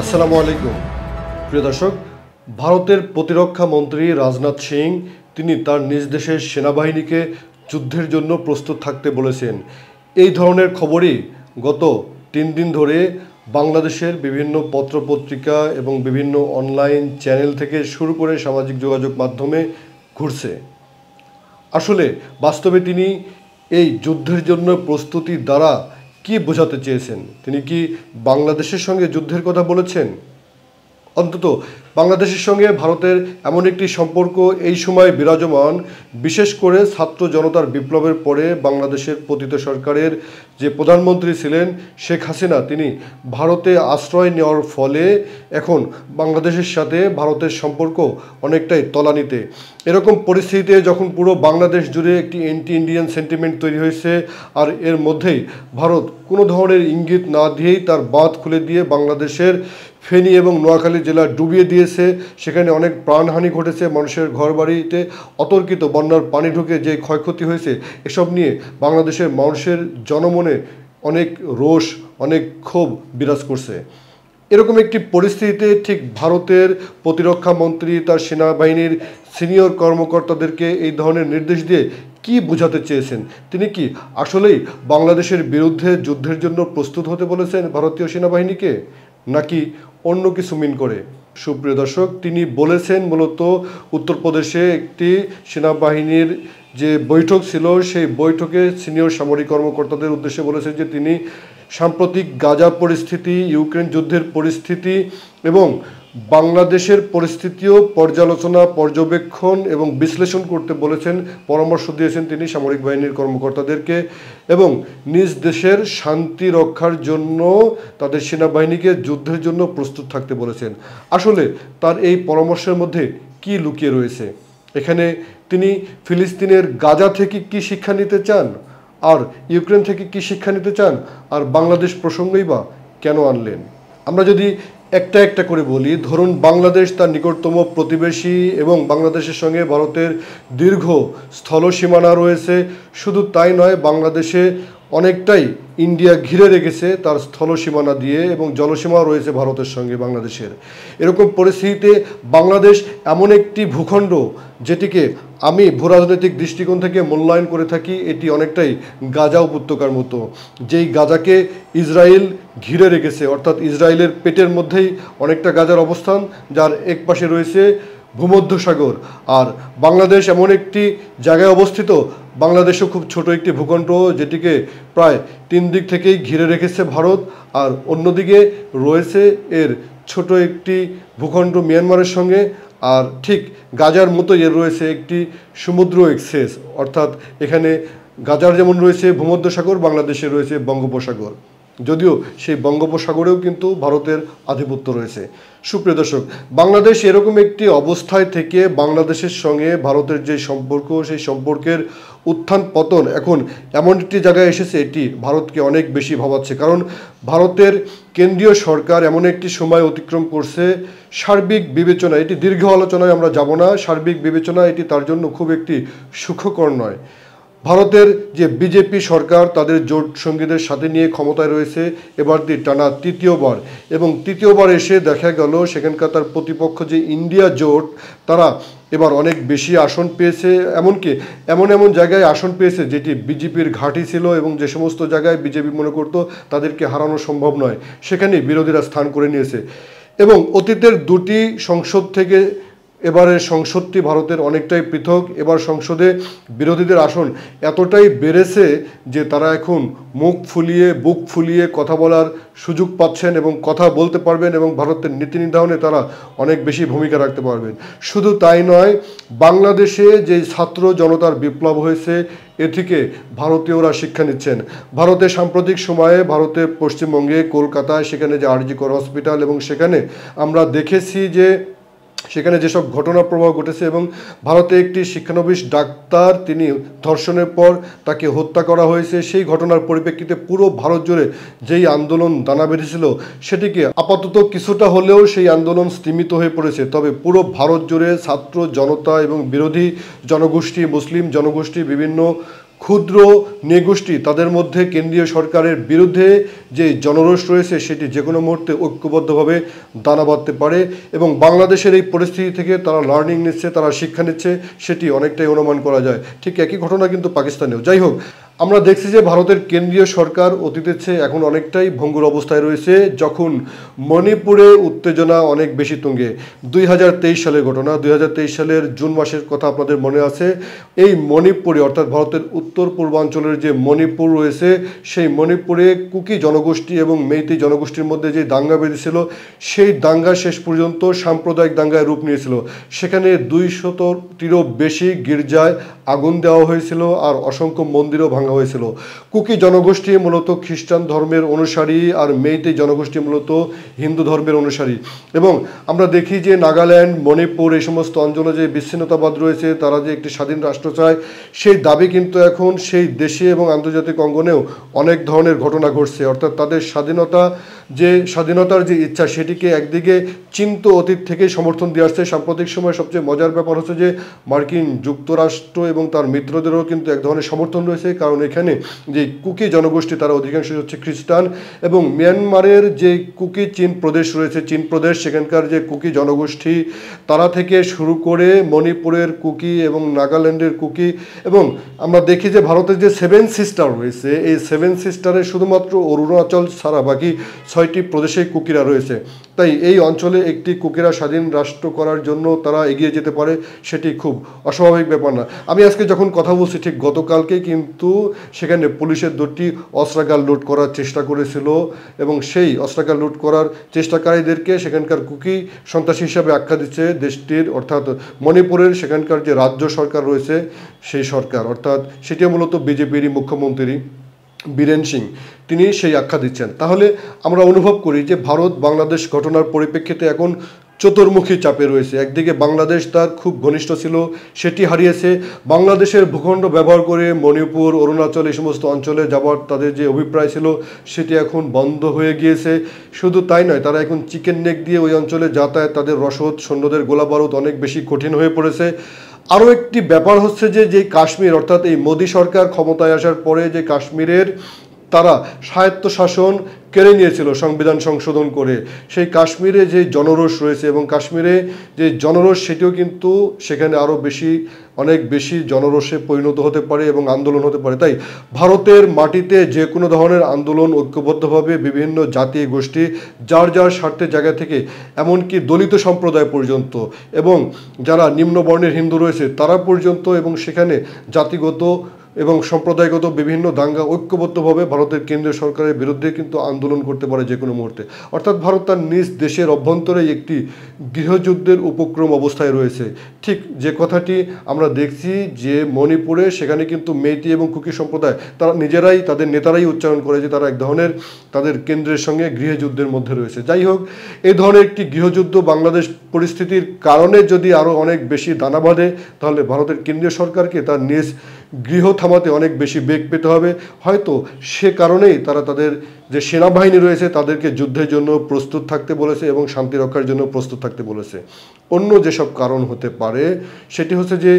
আসসালামু আলাইকুম প্রিয় দর্শক, ভারতের প্রতিরক্ষা মন্ত্রী রাজনাথ সিং তিনি তার নিজ দেশের সেনাবাহিনীকে যুদ্ধের জন্য প্রস্তুত থাকতে বলেছেন। এই ধরনের খবরই গত 3 দিন ধরে বাংলাদেশের বিভিন্ন পত্রপত্রিকা এবং বিভিন্ন অনলাইন চ্যানেল থেকে শুরু করে সামাজিক যোগাযোগ মাধ্যমে ঘুরছে। আসলে বাস্তবে তিনি এই যুদ্ধের জন্য প্রস্তুতি দ্বারা কি বোঝাতে চেয়েছেন? তিনি কি বাংলাদেশের সঙ্গে যুদ্ধের কথা বলেছেন? অন্তত বাংলাদেশের সঙ্গে ভারতের এমন একটি সম্পর্ক এই সময় বিরাজমান, বিশেষ করে ছাত্র জনতার বিপ্লবের পরে বাংলাদেশের পতিত সরকারের যে প্রধানমন্ত্রী ছিলেন শেখ হাসিনা, তিনি ভারতে আশ্রয় নেওয়ার ফলে এখন বাংলাদেশের সাথে ভারতের সম্পর্ক অনেকটাই তলানিতে। এরকম পরিস্থিতিতে যখন পুরো বাংলাদেশ জুড়ে একটি অ্যান্টি ইন্ডিয়ান সেন্টিমেন্ট তৈরি হয়েছে, আর এর মধ্যেই ভারত কোনো ধরনের ইঙ্গিত না দিয়েই তার বাঁধ খুলে দিয়ে বাংলাদেশের ফেনী এবং নোয়াখালী জেলা ডুবিয়ে দিয়েছে। সেখানে অনেক প্রাণহানি ঘটেছে, মানুষের ঘরবাড়িতে অতর্কিত বন্যার পানি ঢুকে যে ক্ষয়ক্ষতি হয়েছে, এসব নিয়ে বাংলাদেশের মানুষের জনমনে অনেক রোষ, অনেক ক্ষোভ বিরাজ করছে। এরকম একটি পরিস্থিতিতে ঠিক ভারতের প্রতিরক্ষা মন্ত্রী তার সেনাবাহিনীর সিনিয়র কর্মকর্তাদেরকে এই ধরনের নির্দেশ দিয়ে কি বোঝাতে চেয়েছেন? তিনি কি আসলেই বাংলাদেশের বিরুদ্ধে যুদ্ধের জন্য প্রস্তুত হতে বলেছেন ভারতীয় সেনাবাহিনীকে, নাকি অন্য কিছু মিন করে? সুপ্রিয় দর্শক, তিনি বলেছেন মূলত উত্তরপ্রদেশে একটি সেনাবাহিনীর যে বৈঠক ছিল, সেই বৈঠকে সিনিয়র সামরিক কর্মকর্তাদের উদ্দেশ্যে বলেছেন যে তিনি সাম্প্রতিক গাজা পরিস্থিতি, ইউক্রেন যুদ্ধের পরিস্থিতি এবং বাংলাদেশের পরিস্থিতিও পর্যালোচনা, পর্যবেক্ষণ এবং বিশ্লেষণ করতে বলেছেন, পরামর্শ দিয়েছেন তিনি সামরিক বাহিনীর কর্মকর্তাদেরকে, এবং নিজ দেশের শান্তি রক্ষার জন্য তাদের সেনাবাহিনীকে যুদ্ধের জন্য প্রস্তুত থাকতে বলেছেন। আসলে তার এই পরামর্শের মধ্যে কি লুকিয়ে রয়েছে? এখানে তিনি ফিলিস্তিনের গাজা থেকে কি শিক্ষা নিতে চান, আর ইউক্রেন থেকে কি শিক্ষা নিতে চান, আর বাংলাদেশ প্রসঙ্গই বা কেন আনলেন? আমরা যদি একটা একটা করে বলি, ধরুন বাংলাদেশ তার নিকটতম প্রতিবেশী এবং বাংলাদেশের সঙ্গে ভারতের দীর্ঘ স্থল সীমানা রয়েছে। শুধু তাই নয়, বাংলাদেশে অনেকটাই ইন্ডিয়া ঘিরে রেখেছে তার স্থল সীমানা দিয়ে, এবং জলসীমা রয়েছে ভারতের সঙ্গে বাংলাদেশের। এরকম পরিস্থিতিতে বাংলাদেশ এমন একটি ভূখণ্ড যেটিকে আমি ভূরাজনৈতিক দৃষ্টিকোণ থেকে মূল্যায়ন করে থাকি, এটি অনেকটাই গাজা উপত্যকার মতো, যেই গাজাকে ইসরায়েল ঘিরে রেখেছে, অর্থাৎ ইসরায়েলের পেটের মধ্যেই অনেকটা গাজার অবস্থান, যার এক পাশে রয়েছে ভূমধ্যসাগর। আর বাংলাদেশ এমন একটি জায়গায় অবস্থিত, বাংলাদেশও খুব ছোট একটি ভূখণ্ড, যেটিকে প্রায় 3 দিক থেকেই ঘিরে রেখেছে ভারত, আর অন্যদিকে রয়েছে এর ছোট একটি ভূখণ্ড মিয়ানমারের সঙ্গে। আর ঠিক গাজার মতো এর রয়েছে একটি সমুদ্র এক্সেস, অর্থাৎ এখানে গাজার যেমন রয়েছে ভূমধ্যসাগর, বাংলাদেশে রয়েছে বঙ্গোপসাগর, যদিও সেই বঙ্গোপসাগরেও কিন্তু ভারতের আধিপত্য রয়েছে। সুপ্রিয় দর্শক, বাংলাদেশ এরকম একটি অবস্থায় থেকে বাংলাদেশের সঙ্গে ভারতের যে সম্পর্ক, সেই সম্পর্কের উত্থান পতন এখন এমন একটি জায়গায় এসেছে, এটি ভারতকে অনেক বেশি ভাবাচ্ছে। কারণ ভারতের কেন্দ্রীয় সরকার এমন একটি সময় অতিক্রম করছে, সার্বিক বিবেচনা, এটি দীর্ঘ আলোচনায় আমরা যাব না, সার্বিক বিবেচনা এটি তার জন্য খুব একটি সুখকর নয়। ভারতের যে বিজেপি সরকার তাদের জোট সঙ্গীদের সাথে নিয়ে ক্ষমতায় রয়েছে এবার দিয়ে টানা তৃতীয়বার, এবং তৃতীয়বার এসে দেখা গেল সেখানকার তার প্রতিপক্ষ যে ইন্ডিয়া জোট, তারা এবার অনেক বেশি আসন পেয়েছে, এমনকি এমন জায়গায় আসন পেয়েছে যেটি বিজেপির ঘাঁটি ছিল, এবং যে সমস্ত জায়গায় বিজেপি মনে করতো তাদেরকে হারানো সম্ভব নয়, সেখানে বিরোধীরা স্থান করে নিয়েছে। এবং অতীতের 2টি সংসদ থেকে এবারের সংসদটি ভারতের অনেকটাই পৃথক। এবার সংসদে বিরোধীদের আসন এতটাই বেড়েছে যে তারা এখন মুখ ফুলিয়ে, বুক ফুলিয়ে কথা বলার সুযোগ পাচ্ছেন এবং কথা বলতে পারবেন, এবং ভারতের নীতি নির্ধারণে তারা অনেক বেশি ভূমিকা রাখতে পারবেন। শুধু তাই নয়, বাংলাদেশে যে ছাত্র জনতার বিপ্লব হয়েছে এ থেকে ভারতীয়রা শিক্ষা নিচ্ছেন। ভারতে সাম্প্রতিক সময়ে, ভারতের পশ্চিমবঙ্গে কলকাতায় সেখানে যে আরজি কর হসপিটাল, এবং সেখানে আমরা দেখেছি যে সেখানে যেসব ঘটনা প্রবাহ ঘটেছে, এবং ভারতে একটি শিক্ষানবিশ ডাক্তার, তিনি ধর্ষণের পর তাকে হত্যা করা হয়েছে, সেই ঘটনার পরিপ্রেক্ষিতে পুরো ভারত জুড়ে যেই আন্দোলন দানা বেঁধেছিল, সেটিকে আপাতত কিছুটা হলেও সেই আন্দোলন স্তীমিত হয়ে পড়েছে। তবে পুরো ভারত জুড়ে ছাত্র জনতা এবং বিরোধী জনগোষ্ঠী, মুসলিম জনগোষ্ঠী, বিভিন্ন ক্ষুদ্র নৃগোষ্ঠী তাদের মধ্যে কেন্দ্রীয় সরকারের বিরুদ্ধে যে জনরোষ রয়েছে সেটি যে কোনো মুহূর্তে ঐক্যবদ্ধভাবে দানা বাঁধতে পারে এবং বাংলাদেশের এই পরিস্থিতি থেকে তারা লার্নিং নিচ্ছে, তারা শিক্ষা নিচ্ছে, সেটি অনেকটাই অনুমান করা যায়। ঠিক একই ঘটনা কিন্তু পাকিস্তানেও। যাই হোক, আমরা দেখছি যে ভারতের কেন্দ্রীয় সরকার অতীতের চেয়ে এখন অনেকটাই ভঙ্গুর অবস্থায় রয়েছে। যখন মণিপুরে উত্তেজনা অনেক বেশি তুঙ্গে, 2023 সালের ঘটনা, 2023 সালের জুন মাসের কথা আপনাদের মনে আছে। এই মণিপুরে অর্থাৎ ভারতের উত্তর পূর্বাঞ্চলের যে মণিপুর রয়েছে, সেই মণিপুরে কুকি জনগোষ্ঠী এবং মেইতি জনগোষ্ঠীর মধ্যে যে দাঙ্গা বেঁধেছিল, সেই দাঙ্গা শেষ পর্যন্ত সাম্প্রদায়িক দাঙ্গায় রূপ নিয়েছিল। সেখানে 200টিরও বেশি গির্জায় আগুন দেওয়া হয়েছিল আর অসংখ্য মন্দিরও ভাঙা হয়েছিল। কুকি জনগোষ্ঠী মূলত খ্রিস্টান ধর্মের অনুসারী আর মেইতি জনগোষ্ঠী মূলত হিন্দু ধর্মের অনুসারী। এবং আমরা দেখি যে নাগাল্যান্ড, মণিপুর এই সমস্ত অঞ্চলে যে বিচ্ছিন্নতাবাদ রয়েছে, তারা যে একটি স্বাধীন রাষ্ট্র চায়, সেই দাবি কিন্তু এখন সেই দেশে এবং আন্তর্জাতিক অঙ্গনেও অনেক ধরনের ঘটনা ঘটছে। অর্থাৎ তাদের স্বাধীনতার যে ইচ্ছা, সেটিকে একদিকে চিন্ত অতীত থেকে সমর্থন দিয়ে আসছে। সাম্প্রতিক সময় সবচেয়ে মজার ব্যাপার হচ্ছে যে মার্কিন যুক্তরাষ্ট্র এবং তার মিত্রদেরও কিন্তু এক ধরনের সমর্থন রয়েছে, কারণ এখানে যে কুকি জনগোষ্ঠী তারা অধিকাংশ হচ্ছে খ্রিস্টান এবং মিয়ানমারের যে কুকি চীন প্রদেশ রয়েছে, চীন প্রদেশ, সেখানকার যে কুকি জনগোষ্ঠী তারা থেকে শুরু করে মণিপুরের কুকি এবং নাগাল্যান্ডের কুকি, এবং আমরা দেখি যে ভারতের যে 7 সিস্টার রয়েছে, এই 7 সিস্টারে শুধুমাত্র অরুণাচল ছাড়া বাকি 6টি প্রদেশে কুকিরা রয়েছে। তাই এই অঞ্চলে একটি কুকিরা স্বাধীন রাষ্ট্র করার জন্য তারা এগিয়ে যেতে পারে, সেটি খুব অস্বাভাবিক ব্যাপার না। আমি আজকে যখন কথা বলছি, ঠিক গতকালকে কিন্তু সেখানে পুলিশের 2টি অস্ত্রাগার লুট করার চেষ্টা করেছিল এবং সেই অস্ত্রাগার লুট করার চেষ্টাকারীদেরকে সেখানকার কুকি সন্ত্রাসী হিসাবে আখ্যা দিচ্ছে দেশটির, অর্থাৎ মণিপুরের সেখানকার যে রাজ্য সরকার রয়েছে সেই সরকার, অর্থাৎ সেটিও মূলত বিজেপিরই মুখ্যমন্ত্রী বীরেন সিং, তিনি সেই আখ্যা দিচ্ছেন। তাহলে আমরা অনুভব করি যে ভারত বাংলাদেশ ঘটনার পরিপ্রেক্ষিতে এখন চতুর্মুখী চাপে রয়েছে। একদিকে বাংলাদেশ তার খুব ঘনিষ্ঠ ছিল, সেটি হারিয়েছে। বাংলাদেশের ভূখণ্ড ব্যবহার করে মণিপুর, অরুণাচল এই সমস্ত অঞ্চলে যাওয়ার তাদের যে অভিপ্রায় ছিল, সেটি এখন বন্ধ হয়ে গিয়েছে। শুধু তাই নয়, তারা এখন চিকেন নেক দিয়ে ওই অঞ্চলে যাতায়াত, তাদের রসদ, সৈন্যদের গোলাবারুদ অনেক বেশি কঠিন হয়ে পড়েছে। আরও একটি ব্যাপার হচ্ছে যে কাশ্মীর, অর্থাৎ এই মোদী সরকার ক্ষমতায় আসার পরে যে কাশ্মীরের তারা স্বায়ত্তশাসন কেড়ে নিয়েছিল সংবিধান সংশোধন করে, সেই কাশ্মীরে যে জনরোষ রয়েছে এবং কাশ্মীরে যে জনরোষ, সেটিও কিন্তু সেখানে আরও অনেক বেশি জনরোষে পরিণত হতে পারে এবং আন্দোলন হতে পারে। তাই ভারতের মাটিতে যে কোনো ধরনের আন্দোলন ঐক্যবদ্ধভাবে বিভিন্ন জাতি গোষ্ঠী যার যার স্বার্থের জায়গা থেকে, এমনকি দলিত সম্প্রদায় পর্যন্ত এবং যারা নিম্নবর্ণের হিন্দু রয়েছে তারা পর্যন্ত, এবং সেখানে জাতিগত এবং সম্প্রদায়গত বিভিন্ন দাঙ্গা ঐক্যবদ্ধভাবে ভারতের কেন্দ্রীয় সরকারের বিরুদ্ধে কিন্তু আন্দোলন করতে পারে যে কোনো মুহূর্তে। অর্থাৎ ভারত তার নিজ দেশের অভ্যন্তরেই একটি গৃহযুদ্ধের উপক্রম অবস্থায় রয়েছে। ঠিক যে কথাটি আমরা দেখছি যে মণিপুরে, সেখানে কিন্তু মেইতি এবং কুকি সম্প্রদায় তারা নিজেরাই, তাদের নেতারাই উচ্চারণ করে যে তারা এক ধরনের তাদের কেন্দ্রের সঙ্গে গৃহযুদ্ধের মধ্যে রয়েছে। যাই হোক, এই ধরনের একটি গৃহযুদ্ধ বাংলাদেশ পরিস্থিতির কারণে যদি আরও অনেক বেশি দানা বাঁধে, তাহলে ভারতের কেন্দ্রীয় সরকারকে তার নিজ গৃহ থামাতে অনেক বেশি বেগ পেতে হবে। হয়তো সে কারণেই তারা তাদের যে সেনাবাহিনী রয়েছে তাদেরকে যুদ্ধের জন্য প্রস্তুত থাকতে বলেছে এবং শান্তি রক্ষার জন্য প্রস্তুত থাকতে বলেছে। অন্য যেসব কারণ হতে পারে সেটি হচ্ছে যে,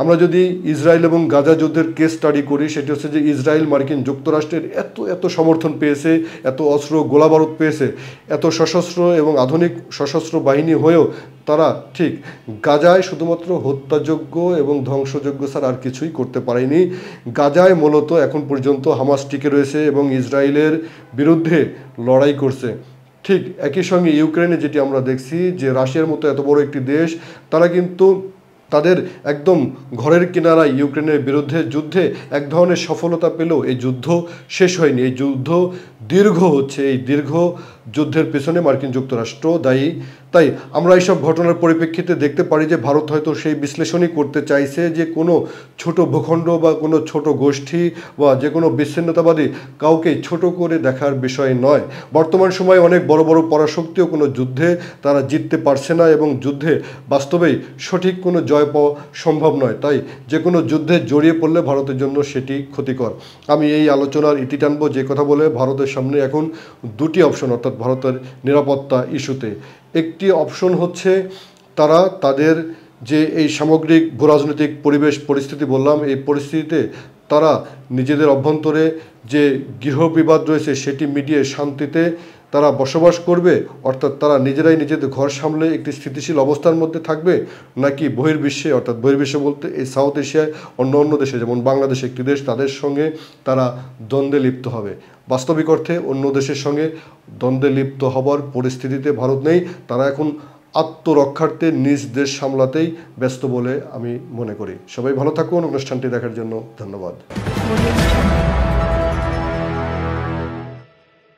আমরা যদি ইসরায়েল এবং গাজা যুদ্ধের কেস স্টাডি করি, সেটি হচ্ছে যে ইসরায়েল মার্কিন যুক্তরাষ্ট্রের এত সসমর্থন পেয়েছে, এত অস্ত্র গোলাবারুদ পেয়েছে, এত সশস্ত্র এবং আধুনিক সশস্ত্র বাহিনী হয়েও তারা ঠিক গাজায় শুধুমাত্র হত্যাযোগ্য এবং ধ্বংসযোগ্য ছাড়া আর কিছুই করতে পারেনি। গাজায় মূলত এখন পর্যন্ত হামাস টিকে রয়েছে এবং ইসরায়েলের বিরুদ্ধে লড়াই করছে। ঠিক একই সঙ্গে ইউক্রেনে যেটি আমরা দেখছি যে রাশিয়ার মতো এত বড় একটি দেশ, তারা কিন্তু তাদের একদম ঘরের কিনারায় ইউক্রেনের বিরুদ্ধে যুদ্ধে এক ধরনের সফলতা পেলেও এই যুদ্ধ শেষ হয়নি। এই যুদ্ধ দীর্ঘ হচ্ছে। এই দীর্ঘ যুদ্ধের পেছনে মার্কিন যুক্তরাষ্ট্র দায়ী। তাই আমরা এইসব ঘটনার পরিপ্রেক্ষিতে দেখতে পারি যে ভারত হয়তো সেই বিশ্লেষণই করতে চাইছে যে কোনো ছোট ভূখণ্ড বা কোনো ছোট গোষ্ঠী বা যে কোনো বিচ্ছিন্নতাবাদী কাউকে ছোট করে দেখার বিষয় নয়। বর্তমান সময়ে অনেক বড় বড় পরাশক্তিও কোনো যুদ্ধে তারা জিততে পারছে না এবং যুদ্ধে বাস্তবেই সঠিক কোনো জয় পাওয়া সম্ভব নয়। তাই যে কোনো যুদ্ধে জড়িয়ে পড়লে ভারতের জন্য সেটি ক্ষতিকর। আমি এই আলোচনার ইতি টানব যে কথা বলে, ভারতের সামনে এখন 2টি অপশন, অর্থাৎ ভারতের নিরাপত্তা ইস্যুতে। একটি অপশন হচ্ছে তারা তাদের যে এই সামগ্রিক ভূরাজনৈতিক পরিস্থিতি বললাম, এই পরিস্থিতিতে তারা নিজেদের অভ্যন্তরে যে গৃহবিবাদ রয়েছে সেটি মিটিয়ে শান্তিতে তারা বসবাস করবে, অর্থাৎ তারা নিজেরাই নিজেদের ঘর সামলে একটি স্থিতিশীল অবস্থার মধ্যে থাকবে, নাকি বহির্বিশ্বে, অর্থাৎ বহির্বিশ্ব বলতে এই সাউথ এশিয়ায় অন্য দেশে যেমন বাংলাদেশ একটি দেশ, তাদের সঙ্গে তারা দ্বন্দ্বে লিপ্ত হবে। বাস্তবিক অর্থে অন্য দেশের সঙ্গে দ্বন্দ্বে লিপ্ত হবার পরিস্থিতিতে ভারত নেই। তারা এখন আত্মরক্ষার্থে নিজ দেশ সামলাতেই ব্যস্ত বলে আমি মনে করি। সবাই ভালো থাকুন। অনুষ্ঠানটি দেখার জন্য ধন্যবাদ।